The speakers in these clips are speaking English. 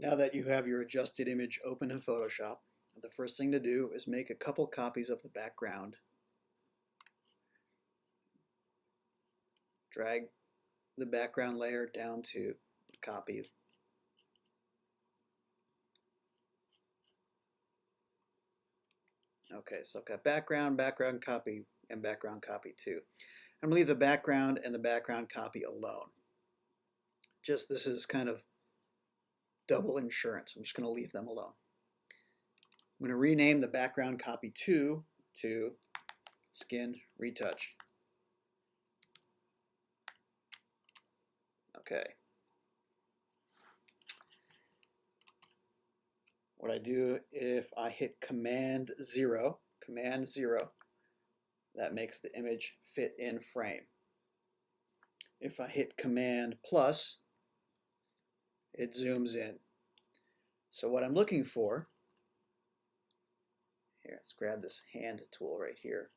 Now that you have your adjusted image open in Photoshop, the first thing to do is make a couple copies of the background. Drag the background layer down to copy. Okay, so I've got background, background copy, and background copy too. I'm going to leave the background and the background copy alone. Just this is kind of double insurance. I'm just going to leave them alone. I'm going to rename the background copy 2 to Skin Retouch. Okay. What I do if I hit Command 0, that makes the image fit in frame. If I hit Command plus, it zooms in. So what I'm looking for, here, let's grab this hand tool right here.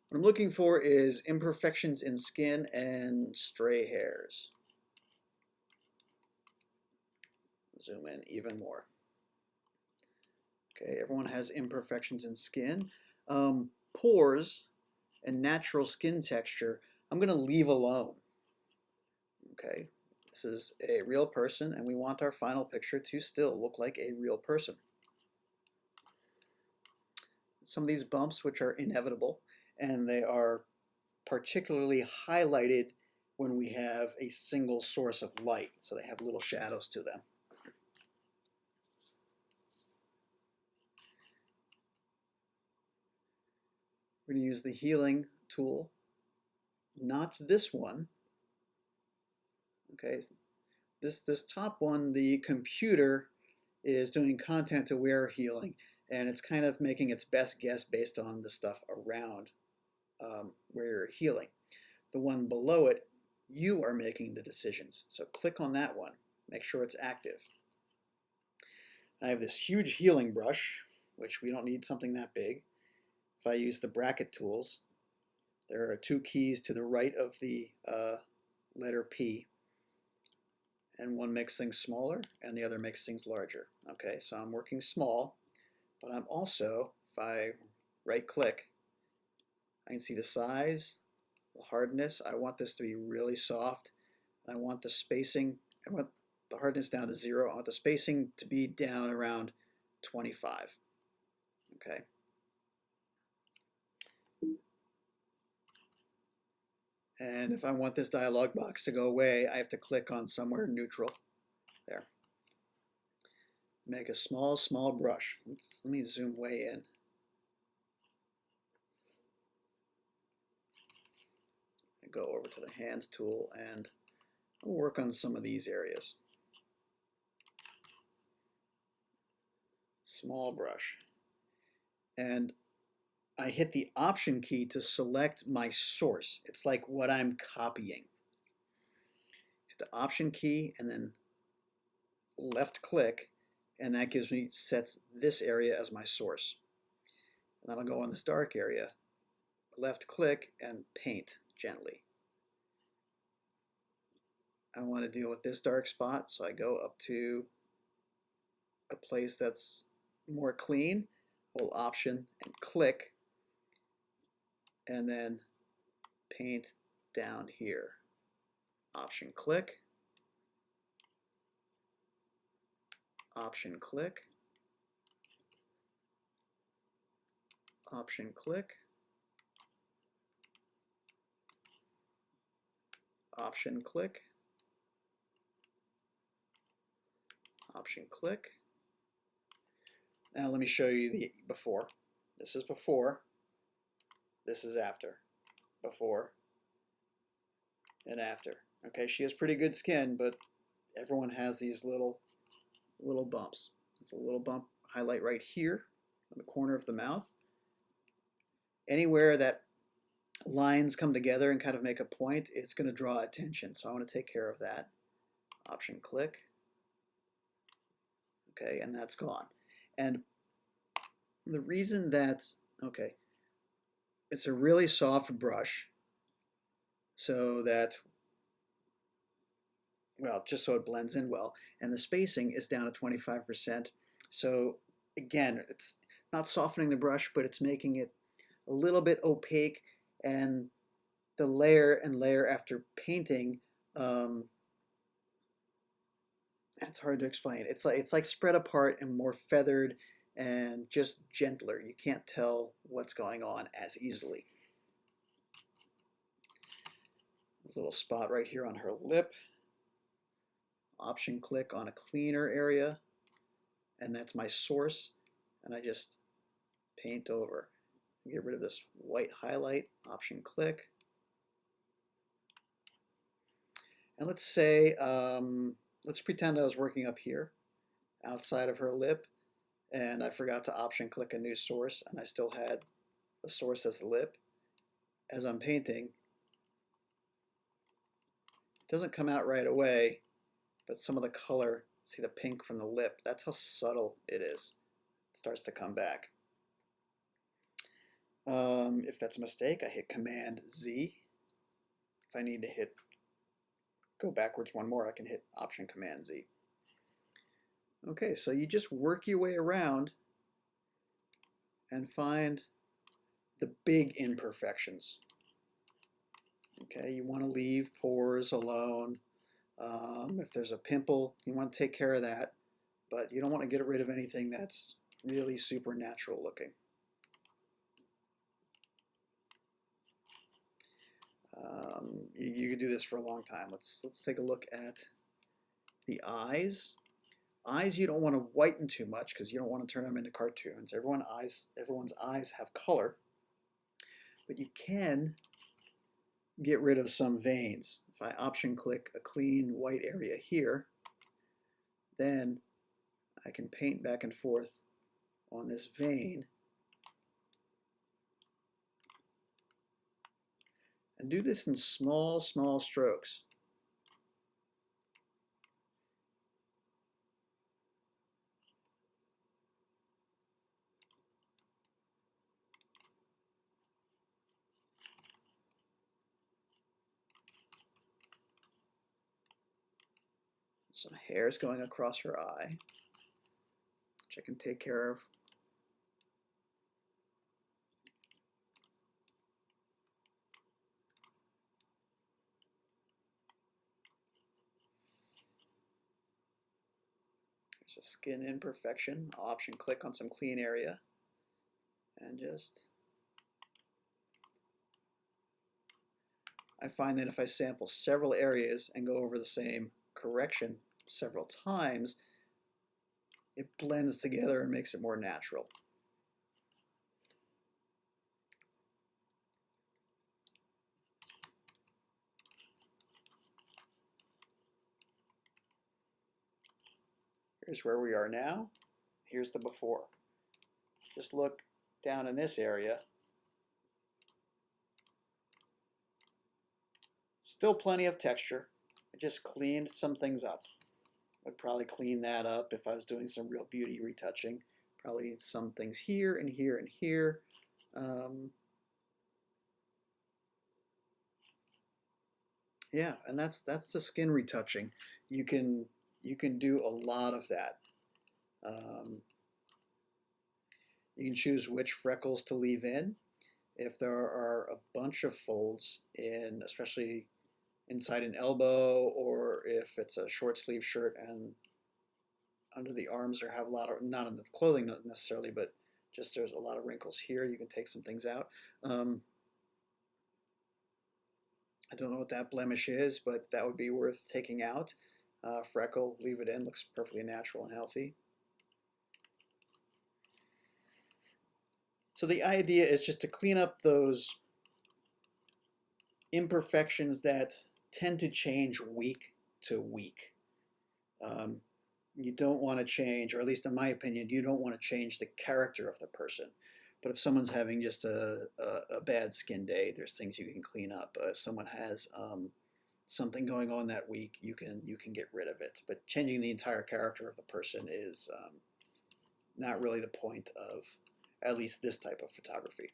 What I'm looking for is imperfections in skin and stray hairs. Zoom in even more. Okay, everyone has imperfections in skin. Pores and natural skin texture, I'm going to leave alone. Okay, this is a real person and we want our final picture to still look like a real person. Some of these bumps, which are inevitable, and they are particularly highlighted when we have a single source of light, so they have little shadows to them. We're going to use the healing tool, not this one. Okay, this top one, the computer is doing content aware healing, and it's kind of making its best guess based on the stuff around where you're healing. The one below it, you are making the decisions. So click on that one, make sure it's active. I have this huge healing brush, which we don't need something that big. If I use the bracket tools, there are two keys to the right of the letter P, and one makes things smaller and the other makes things larger. Okay, so I'm working small, but I'm also, if I right click, I can see the size, the hardness. I want this to be really soft. I want the spacing, I want the hardness down to 0. I want the spacing to be down around 25. Okay. And if I want this dialog box to go away, I have to click on somewhere neutral. There. Make a small brush. Let me zoom way in. I go over to the hand tool and I'll work on some of these areas. Small brush. And I hit the Option key to select my source. It's like what I'm copying. Hit the Option key and then left click, and that sets this area as my source. And then I'll go on this dark area, left click and paint gently. I want to deal with this dark spot, so I go up to a place that's more clean, hold Option and click, and then paint down here. Option click, Option click, Option click, Option click, Option click. Now let me show you the before. This is before, this is after. Before and after. Okay, she has pretty good skin, but everyone has these little bumps. It's a little bump highlight right here on the corner of the mouth. Anywhere that lines come together and kind of make a point, it's going to draw attention. So I want to take care of that. Option click. Okay, and that's gone. And the reason that, okay, it's a really soft brush, so that well, just so it blends in well. And the spacing is down to 25%. So again, it's not softening the brush, but it's making it a little bit opaque, and the layer and layer after painting, it's hard to explain. It's like spread apart and more feathered and just gentler. You can't tell what's going on as easily. This little spot right here on her lip. Option click on a cleaner area, and that's my source, and I just paint over. Get rid of this white highlight, option click. And let's say, let's pretend I was working up here outside of her lip, and I forgot to option click a new source, and I still had the source as the lip. As I'm painting, it doesn't come out right away, but some of the color, see the pink from the lip, that's how subtle it is. It starts to come back. If that's a mistake, I hit Command Z. If I need to go backwards one more, I can hit Option Command Z. Okay, so you just work your way around and find the big imperfections. Okay, you want to leave pores alone. If there's a pimple, you want to take care of that, but you don't want to get rid of anything that's really supernatural looking. You could do this for a long time. Let's take a look at the eyes. Eyes you don't want to whiten too much because you don't want to turn them into cartoons. Everyone's eyes have color, but you can get rid of some veins. If I option click a clean white area here, then I can paint back and forth on this vein and do this in small strokes. Some hairs going across her eye, which I can take care of. There's a skin imperfection. I'll option click on some clean area and I find that if I sample several areas and go over the same correction several times, it blends together and makes it more natural. Here's where we are now. Here's the before. Just look down in this area. Still plenty of texture. I just cleaned some things up. I'd probably clean that up if I was doing some real beauty retouching. Probably some things here and here and here. Yeah, and that's the skin retouching. You can do a lot of that. You can choose which freckles to leave in. If there are a bunch of folds in, especially inside an elbow, or if it's a short sleeve shirt and under the arms or have a lot of, not in the clothing necessarily, but just there's a lot of wrinkles here, you can take some things out. I don't know what that blemish is, but that would be worth taking out. Freckle, leave it in, looks perfectly natural and healthy. So the idea is just to clean up those imperfections that tend to change week to week. You don't want to change, or at least in my opinion, you don't want to change the character of the person. But if someone's having just a bad skin day, there's things you can clean up. If someone has something going on that week, you can get rid of it. But changing the entire character of the person is not really the point of at least this type of photography.